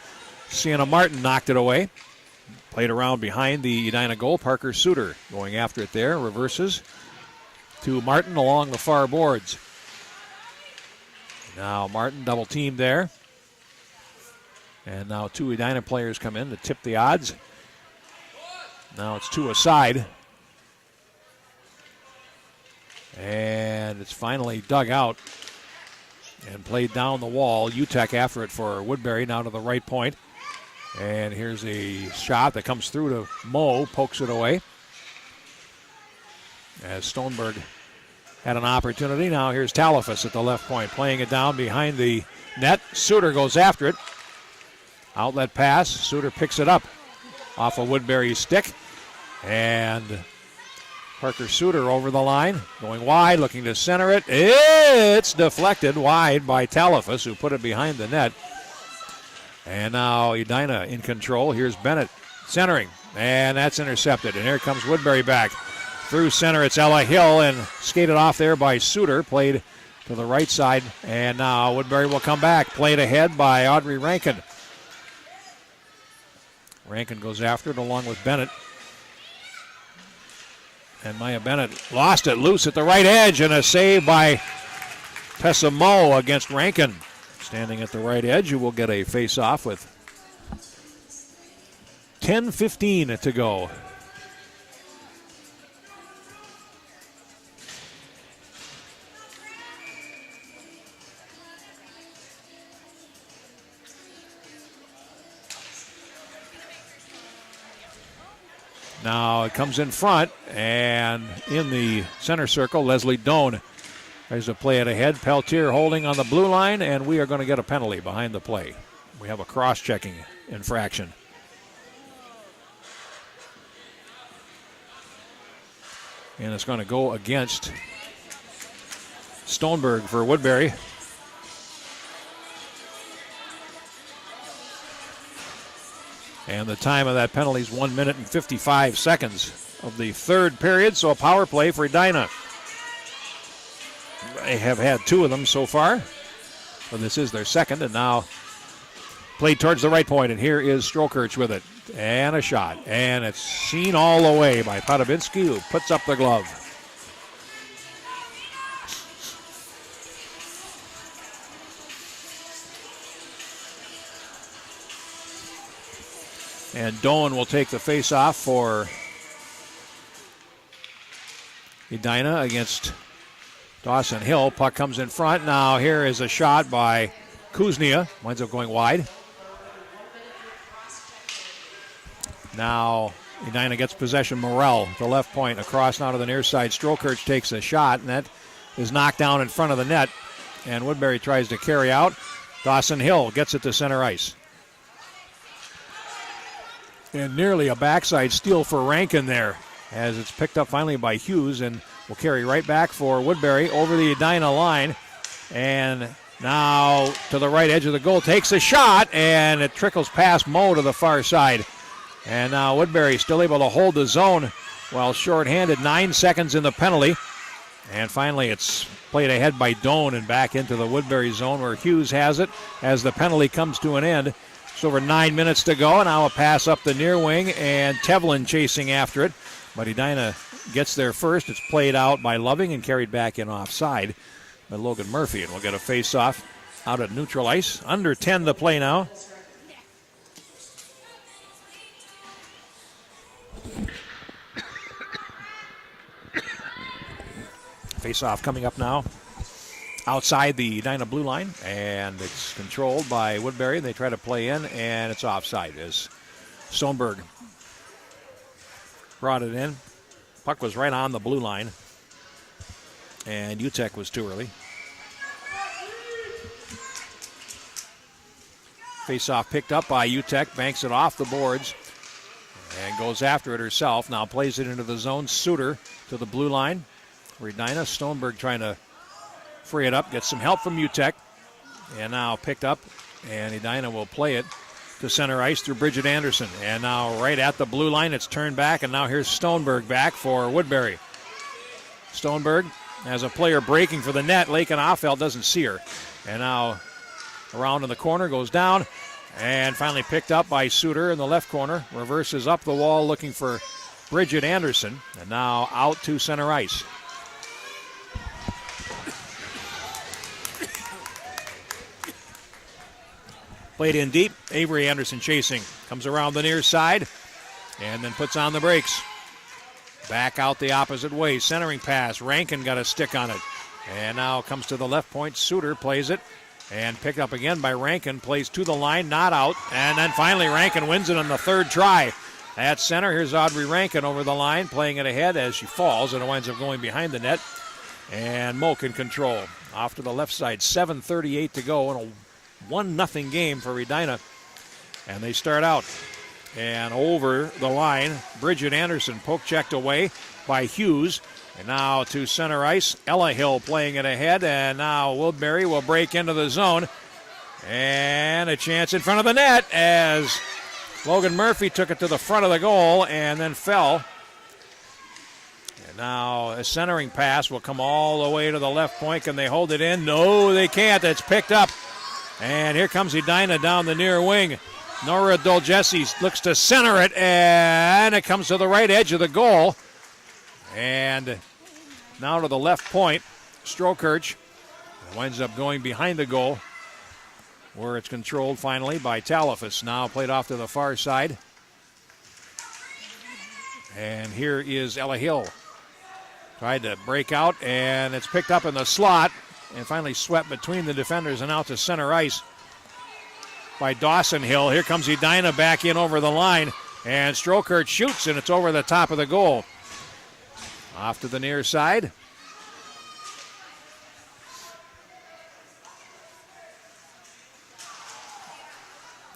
Speaker 5: Sienna Martin knocked it away. Played around behind the Edina goal. Parker Suter going after it there. Reverses to Martin along the far boards. Now Martin double teamed there. And now 2 Edina players come in to tip the odds. Now it's 2 aside. And it's finally dug out and played down the wall. Utek after it for Woodbury, now to the right point. And here's a shot that comes through to Moe, pokes it away. As Stoneberg had an opportunity. Now here's Talifas at the left point, playing it down behind the net. Suter goes after it. Outlet pass. Suter picks it up off of Woodbury's stick. And Parker Suter over the line, going wide, looking to center it. It's deflected wide by Talifas, who put it behind the net. And now Edina in control. Here's Bennett centering, and that's intercepted. And here comes Woodbury back. Through center, it's Ella Hill, and skated off there by Suter. Played to the right side, and now Woodbury will come back. Played ahead by Audrey Rankin. Rankin goes after it along with Bennett. And Maya Bennett lost it loose at the right edge, and a save by Tessa Moe against Rankin. Standing at the right edge, you will get a face-off with 10:15 to go. Now it comes in front, and in the center circle, Leslie Doan tries to play it ahead. Peltier holding on the blue line, and we are going to get a penalty behind the play. We have a cross-checking infraction. And it's going to go against Stoneberg for Woodbury. And the time of that penalty is 1 minute and 55 seconds of the third period, so a power play for Edina. They have had two of them so far. So this is their second, and now played towards the right point, and here is Strokirch with it. And a shot, and it's seen all the way by Podobinski, who puts up the glove. And Doan will take the face-off for Edina against Dawson Hill. Puck comes in front. Now here is a shot by Kuznia. Winds up going wide. Now Edina gets possession. Morrell, the left point, across now to the near side. Strokirch takes a shot, and that is knocked down in front of the net. And Woodbury tries to carry out. Dawson Hill gets it to center ice. And nearly a backside steal for Rankin there, as it's picked up finally by Hughes, and will carry right back for Woodbury over the Edina line. And now to the right edge of the goal, takes a shot, and it trickles past Moe to the far side. And now Woodbury still able to hold the zone while shorthanded. 9 seconds in the penalty. And finally it's played ahead by Doan and back into the Woodbury zone where Hughes has it as the penalty comes to an end. It's over 9 minutes to go. Now a pass up the near wing, and Tevlin chasing after it. But Edina gets there first. It's played out by Loving and carried back in offside by Logan Murphy. And we'll get a face-off out at neutral ice. Under 10 to play now. Face-off coming up now. Outside the Edina blue line, and it's controlled by Woodbury. They try to play in, and it's offside as Stoneberg brought it in. Puck was right on the blue line, and Utek was too early. Face-off picked up by Utek, banks it off the boards, and goes after it herself. Now plays it into the zone. Suter to the blue line. For Edina, Stoneberg trying to free it up, gets some help from Utek, and now picked up, and Edina will play it to center ice through Bridget Anderson. And now right at the blue line, it's turned back, and now here's Stoneberg back for Woodbury. Stoneberg has a player breaking for the net. Laken Offeld doesn't see her. And now around in the corner, goes down, and finally picked up by Suter in the left corner. Reverses up the wall looking for Bridget Anderson, and now out to center ice. Played in deep. Avery Anderson chasing. Comes around the near side and then puts on the brakes. Back out the opposite way. Centering pass. Rankin got a stick on it. And now comes to the left point. Suter plays it. And picked up again by Rankin. Plays to the line. Not out. And then finally Rankin wins it on the third try. At center, here's Audrey Rankin over the line. Playing it ahead as she falls. And it winds up going behind the net. And Moak in control. Off to the left side, 7:38 to go in a 1-0 game for Edina. And they start out. And over the line, Bridget Anderson poke checked away by Hughes. And now to center ice, Ella Hill playing it ahead. And now Woodbury will break into the zone. And a chance in front of the net as Logan Murphy took it to the front of the goal and then fell. And now a centering pass will come all the way to the left point. Can they hold it in? No, they can't. It's picked up. And here comes Edina down the near wing. Nora Dolgesi looks to center it, and it comes to the right edge of the goal. And now to the left point, Strokirch winds up going behind the goal, where it's controlled finally by Talifas. Now played off to the far side. And here is Ella Hill. Tried to break out, and it's picked up in the slot, and finally swept between the defenders and out to center ice by Dawson Hill. Here comes Edina back in over the line, and Strokirch shoots, and it's over the top of the goal. Off to the near side.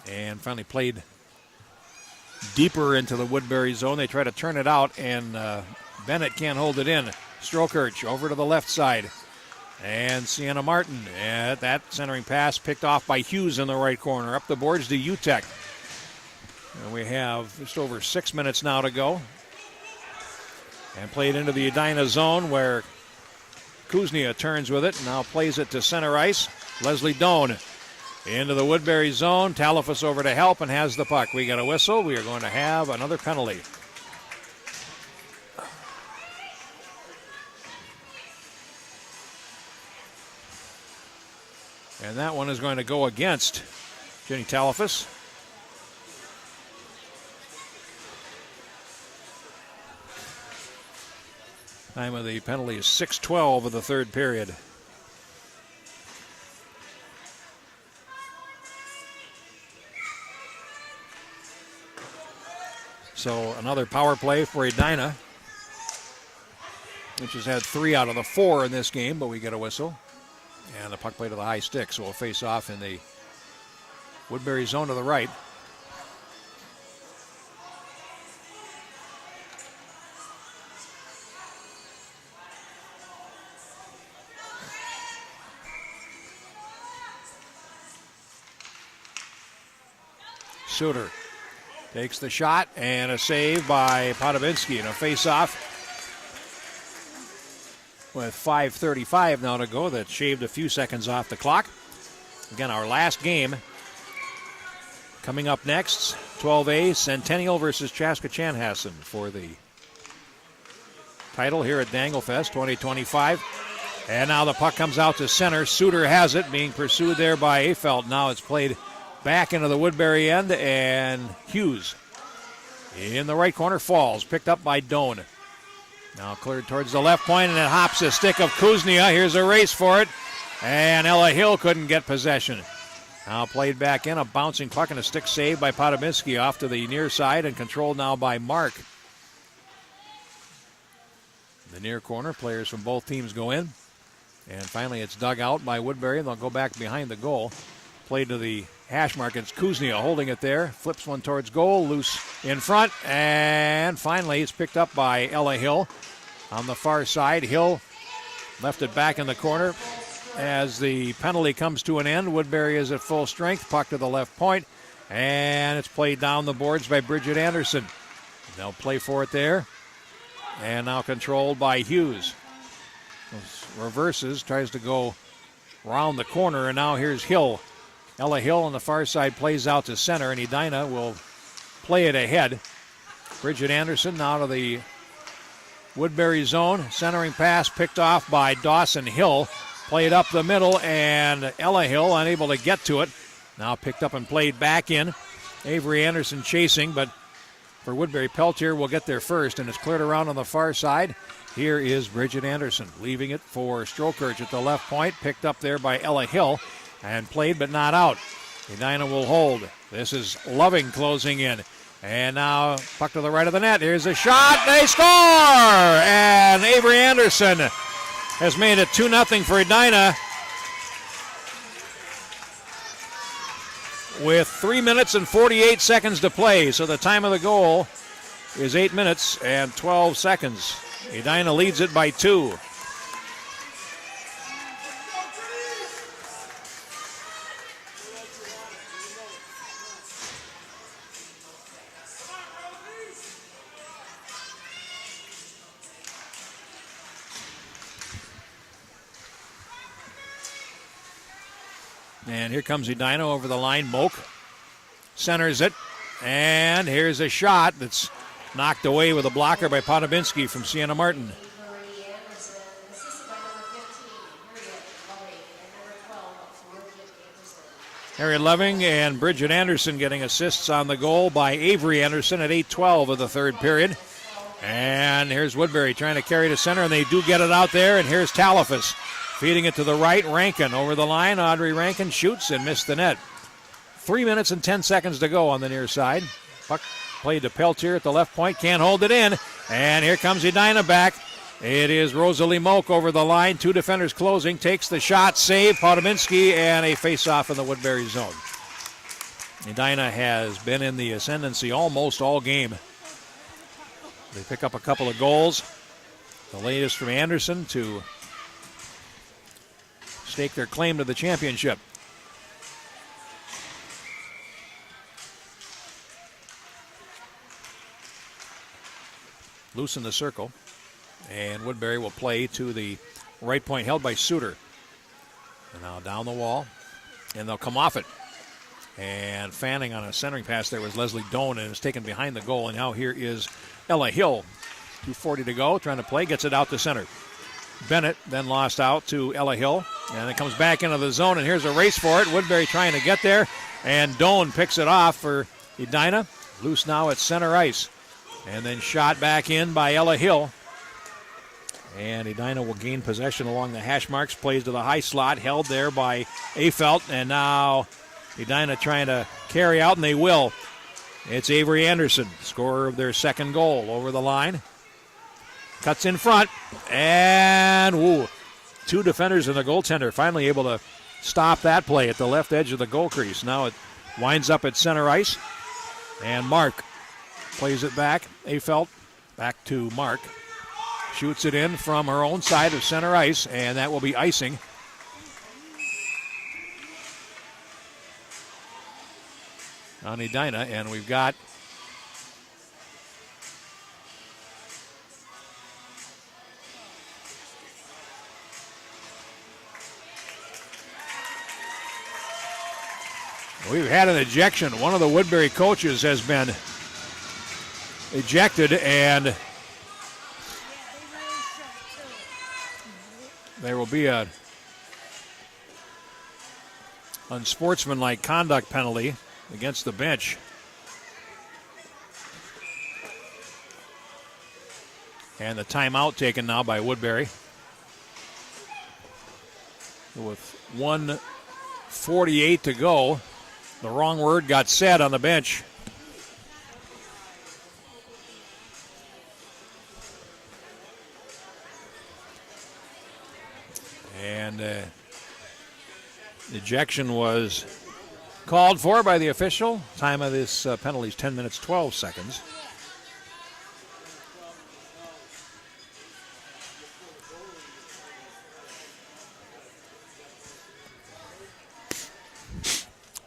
Speaker 5: And finally played deeper into the Woodbury zone. They try to turn it out, and Bennett can't hold it in. Strokirch over to the left side. And Sienna Martin at that centering pass picked off by Hughes in the right corner. Up the boards to Utek. And we have just over 6 minutes now to go. And played into the Edina zone where Kuznia turns with it. Now plays it to center ice. Leslie Doan into the Woodbury zone. Talifas over to help and has the puck. We got a whistle. We are going to have another penalty. And that one is going to go against Jenny Talifas. Time of the penalty is 6:12 of the third period. So another power play for Edina, which has had 3 out of the 4 in this game, but we get a whistle. And the puck play to the high stick, so we'll face off in the Woodbury zone to the right. Suter takes the shot, and a save by Podobinski, and a face-off with 5:35 now to go. That shaved a few seconds off the clock. Again, our last game coming up next, 12A, Centennial versus Chaska Chanhassen for the title here at Danglefest 2025. And now the puck comes out to center. Suter has it, being pursued there by Afelt. Now it's played back into the Woodbury end, and Hughes in the right corner falls, picked up by Doan. Now cleared towards the left point, and it hops the stick of Kuznia. Here's a race for it, and Ella Hill couldn't get possession. Now played back in, a bouncing puck and a stick saved by Podobinski off to the near side and controlled now by Mark. The near corner, players from both teams go in, and finally it's dug out by Woodbury, and they'll go back behind the goal. Played to the hash mark. It's Kuznia holding it there. Flips one towards goal. Loose in front. And finally it's picked up by Ella Hill on the far side. Hill left it back in the corner. As the penalty comes to an end, Woodbury is at full strength. Puck to the left point. And it's played down the boards by Bridget Anderson. They'll play for it there. And now controlled by Hughes. Reverses. Tries to go around the corner. And now here's Hill. Ella Hill on the far side plays out to center, and Edina will play it ahead. Bridget Anderson now to the Woodbury zone. Centering pass picked off by Dawson Hill. Played up the middle, and Ella Hill unable to get to it. Now picked up and played back in. Avery Anderson chasing, but for Woodbury, Peltier will get there first, and it's cleared around on the far side. Here is Bridget Anderson, leaving it for Strokirch at the left point. Picked up there by Ella Hill. And played but not out. Edina will hold. This is Loving closing in. And now puck to the right of the net. Here's a shot. They score! And Avery Anderson has made it 2-0 for Edina. With 3 minutes and 48 seconds to play. So the time of the goal is 8 minutes and 12 seconds. Edina leads it by 2. And here comes Edina over the line. Moak centers it. And here's a shot that's knocked away with a blocker by Podobinski from Sienna Martin. Harriet Loving and Bridget Anderson getting assists on the goal by Avery Anderson at 8:12 of the third period. And here's Woodbury trying to carry to center, and they do get it out there. And here's Talifas feeding it to the right. Rankin over the line. Audrey Rankin shoots and missed the net. 3 minutes and 10 seconds to go on the near side. Puck played to Peltier at the left point. Can't hold it in. And here comes Edina back. It is Rosalie Moak over the line. 2 defenders closing. Takes the shot. Save. Podobinski and a face-off in the Woodbury zone. Edina has been in the ascendancy almost all game. They pick up a couple of goals. The latest from Anderson to stake their claim to the championship. Loose in the circle. And Woodbury will play to the right point held by Suter. And now down the wall. And they'll come off it. And fanning on a centering pass there was Leslie Doan, and it's taken behind the goal. And now here is Ella Hill. 2:40 to go, trying to play, gets it out to center. Bennett then lost out to Ella Hill. And it comes back into the zone, and here's a race for it. Woodbury trying to get there. And Doan picks it off for Edina. Loose now at center ice. And then shot back in by Ella Hill. And Edina will gain possession along the hash marks. Plays to the high slot, held there by Afelt. And now Edina trying to carry out, and they will. It's Avery Anderson, scorer of their second goal, over the line. Cuts in front. And 2 defenders and the goaltender finally able to stop that play at the left edge of the goal crease. Now it winds up at center ice. And Mark plays it back. Afelt back to Mark. Shoots it in from her own side of center ice, and that will be icing. On Edina, and we've got had an ejection. One of the Woodbury coaches has been ejected, and there will be a unsportsmanlike conduct penalty against the bench. And the timeout taken now by Woodbury. With 1:48 to go, the wrong word got said on the bench. And ejection was called for by the official. Time of this penalty is 10 minutes, 12 seconds.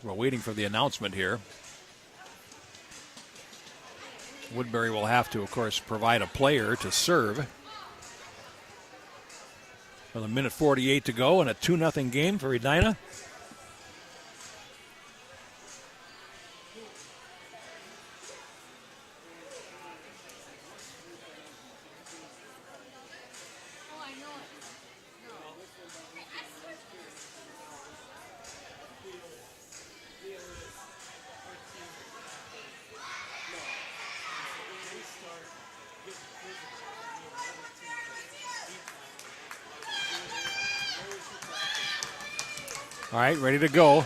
Speaker 5: We're waiting for the announcement here. Woodbury will have to, of course, provide a player to serve. With a minute 48 to go and a 2-0 game for Edina. All right, ready to go.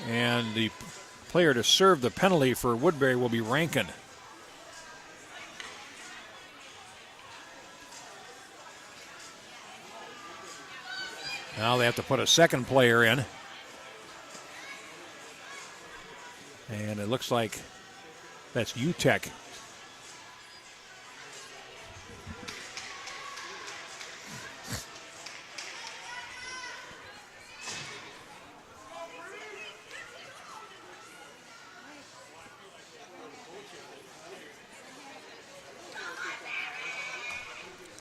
Speaker 5: And the player to serve the penalty for Woodbury will be Rankin. Now they have to put a second player in. And it looks like that's UTEC.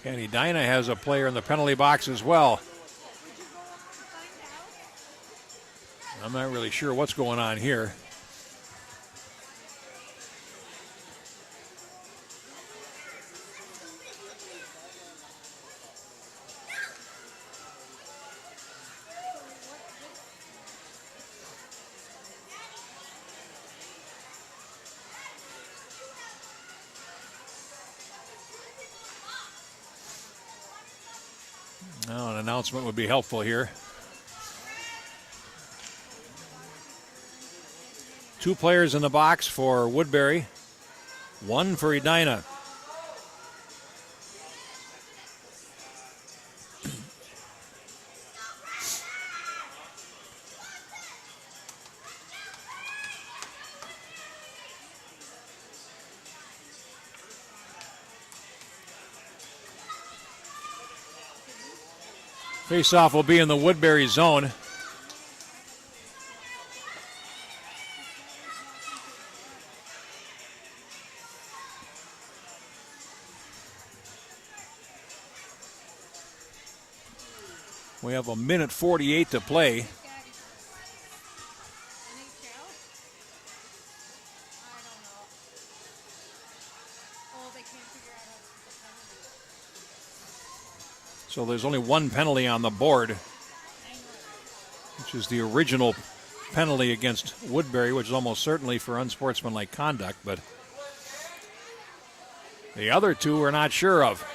Speaker 5: And Edina has a player in the penalty box as well. I'm not really sure what's going on here. Now, an announcement would be helpful here. 2 players in the box for Woodbury, 1 for Edina. Face-off will be in the Woodbury zone. We have 1:48 to play. So there's only 1 penalty on the board, which is the original penalty against Woodbury, which is almost certainly for unsportsmanlike conduct, but the other 2 we're not sure of.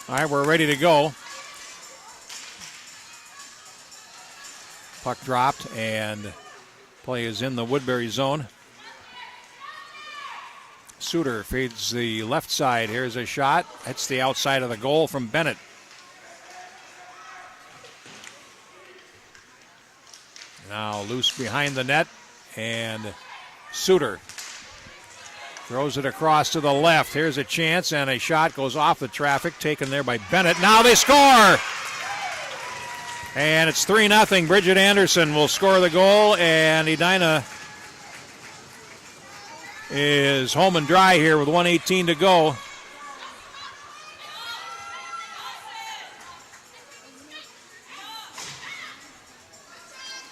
Speaker 5: All right, we're ready to go. Puck dropped and play is in the Woodbury zone. Suter feeds the left side. Here's a shot. Hits the outside of the goal from Bennett. Now loose behind the net, and Suter throws it across to the left. Here's a chance, and a shot goes off the traffic, taken there by Bennett. Now they score! And it's 3-0. Bridget Anderson will score the goal, and Edina is home and dry here with 1:18 to go.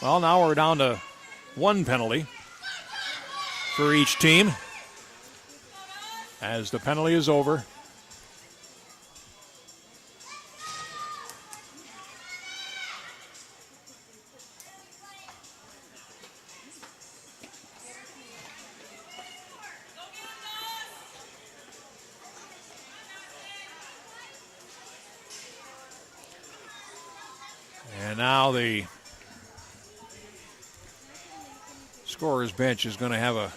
Speaker 5: Well, now we're down to 1 penalty for each team as the penalty is over. And now the scorer's bench is going to have a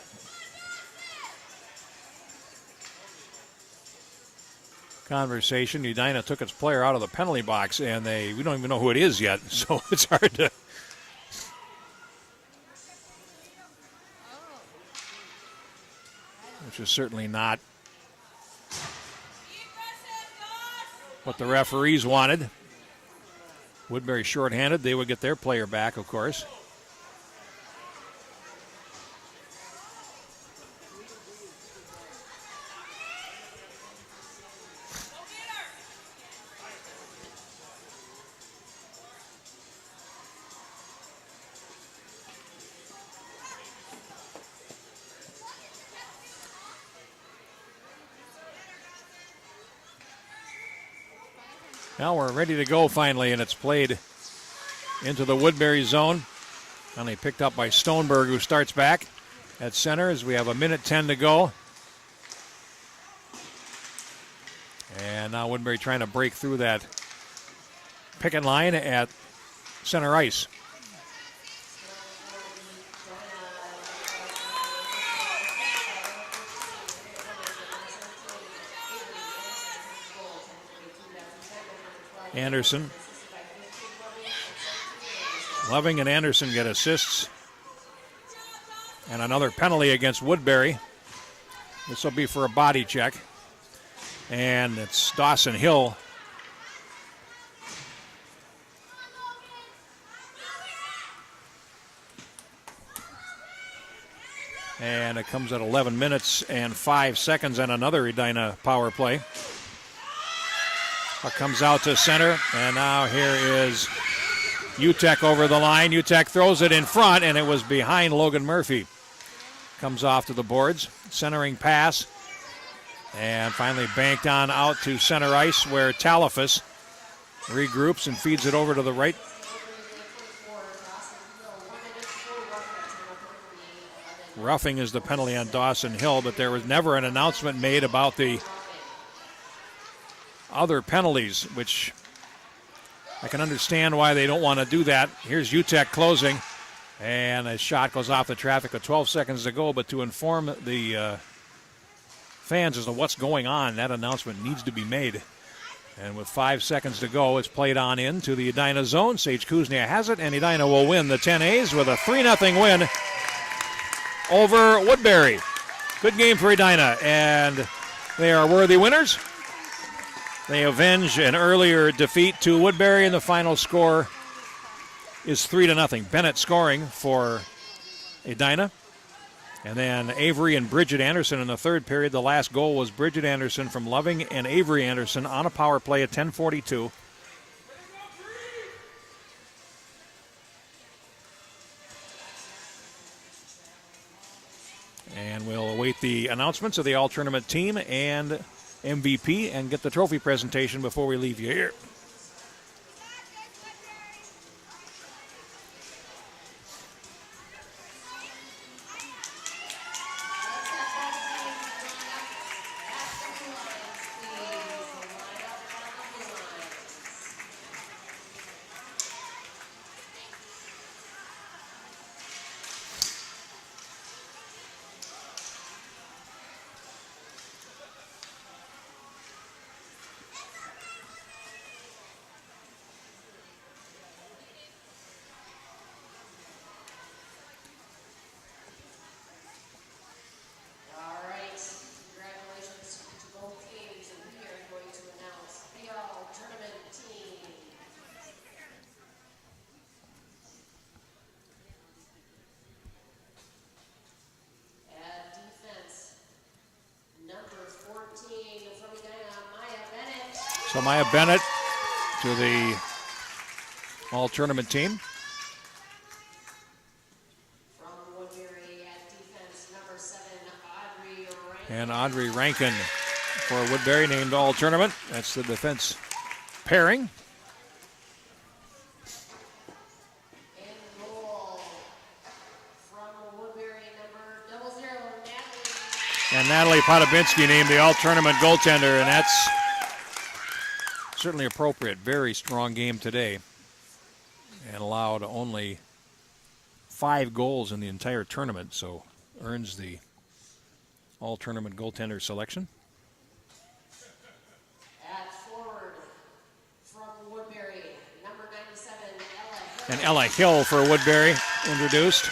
Speaker 5: conversation. Edina took its player out of the penalty box, and we don't even know who it is yet, so it's hard to. Which is certainly not what the referees wanted. Woodbury shorthanded. They would get their player back, of course. Now we're ready to go finally, and it's played into the Woodbury zone. Finally picked up by Stoneberg, who starts back at center as we have 1:10 to go. And now Woodbury trying to break through that picket line at center ice. Anderson. Loving and Anderson get assists. And another penalty against Woodbury. This will be for a body check. And it's Dawson Hill. And it comes at 11 minutes and 5 seconds and another Edina power play. Puck comes out to center, and now here is Utek over the line. Utek throws it in front, and it was behind Logan Murphy. Comes off to the boards. Centering pass. And finally banked on out to center ice where Talifas regroups and feeds it over to the right. Roughing is the penalty on Dawson Hill, but there was never an announcement made about the other penalties, which I can understand why they don't want to do that. Here's Utek closing, and a shot goes off the traffic with 12 seconds to go, but to inform the fans as to what's going on, that announcement needs to be made. And with 5 seconds to go, it's played on into the Edina zone. Sage Kuznia has it, and Edina will win the 10As with a 3-0 win over Woodbury. Good game for Edina, and they are worthy winners. They avenge an earlier defeat to Woodbury, and the final score is 3-0. Bennett scoring for Edina. And then Avery and Bridget Anderson in the third period. The last goal was Bridget Anderson from Loving and Avery Anderson on a power play at 10:42. And we'll await the announcements of the all-tournament team and MVP and get the trophy presentation before we leave you here. So Maya Bennett to the all-tournament team. And Audrey Rankin for Woodbury named all-tournament. That's the defense pairing. And Natalie Podobinski named the all-tournament goaltender, and that's certainly appropriate. Very strong game today, and allowed only 5 goals in the entire tournament, so earns the all-tournament goaltender selection.
Speaker 10: At forward from Woodbury, number 97, Ella.
Speaker 5: And Ella Hill for Woodbury introduced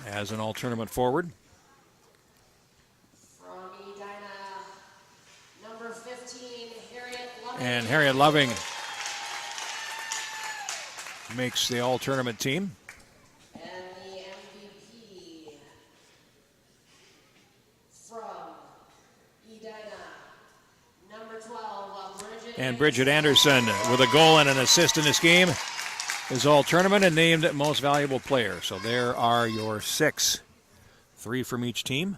Speaker 5: as an all-tournament forward. And Harriet Loving makes the all-tournament team.
Speaker 10: And the MVP from Edina, number 12, Bridget.
Speaker 5: And Bridget Anderson with a goal and an assist in this game is all-tournament and named most valuable player. So there are your 6, 3 from each team.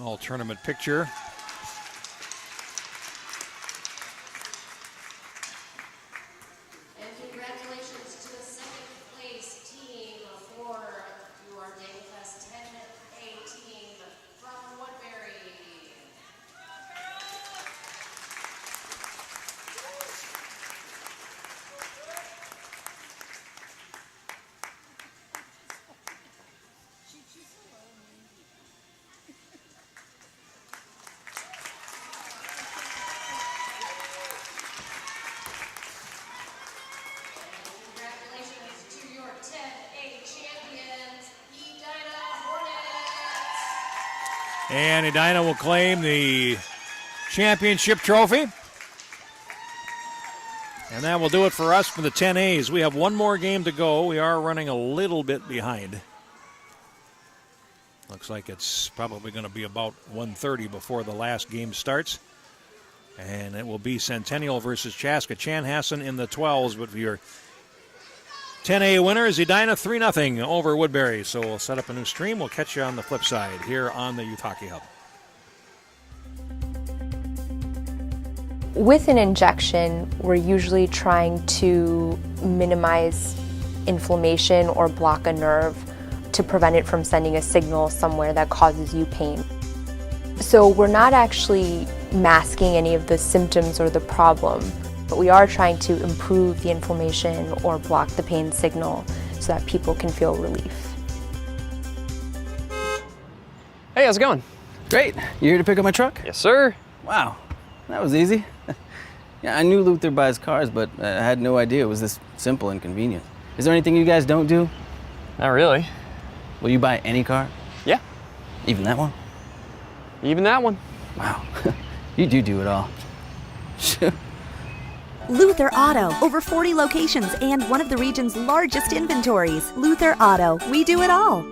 Speaker 5: all tournament picture.
Speaker 10: And congratulations to the second place team for your Danglefest 10A team from Woodbury. Congratulations to your 10A champions, Edina Hornets.
Speaker 5: And Edina will claim the championship trophy. And that will do it for us for the 10As. We have one more game to go. We are running a little bit behind. Looks like it's probably going to be about 1:30 before the last game starts. And it will be Centennial versus Chaska. Chanhassen in the 12s, but for your 10A winner is Edina 3-0 over Woodbury. So we'll set up a new stream. We'll catch you on the flip side here on the Youth Hockey Hub.
Speaker 1: With an injection, we're usually trying to minimize inflammation or block a nerve to prevent it from sending a signal somewhere that causes you pain. So we're not actually masking any of the symptoms or the problem, but we are trying to improve the inflammation or block the pain signal so that people can feel relief.
Speaker 2: Hey, how's it going?
Speaker 3: Great. You here to pick up my truck?
Speaker 2: Yes, sir.
Speaker 3: Wow, that was easy. Yeah, I knew Luther buys cars, but I had no idea it was this simple and convenient. Is there anything you guys don't do?
Speaker 2: Not really.
Speaker 3: Will you buy any car?
Speaker 2: Yeah,
Speaker 3: Even that one?
Speaker 2: even that one.
Speaker 3: Wow, you do it all.
Speaker 4: Luther Auto, over 40 locations and one of the region's largest inventories. Luther Auto, we do it all.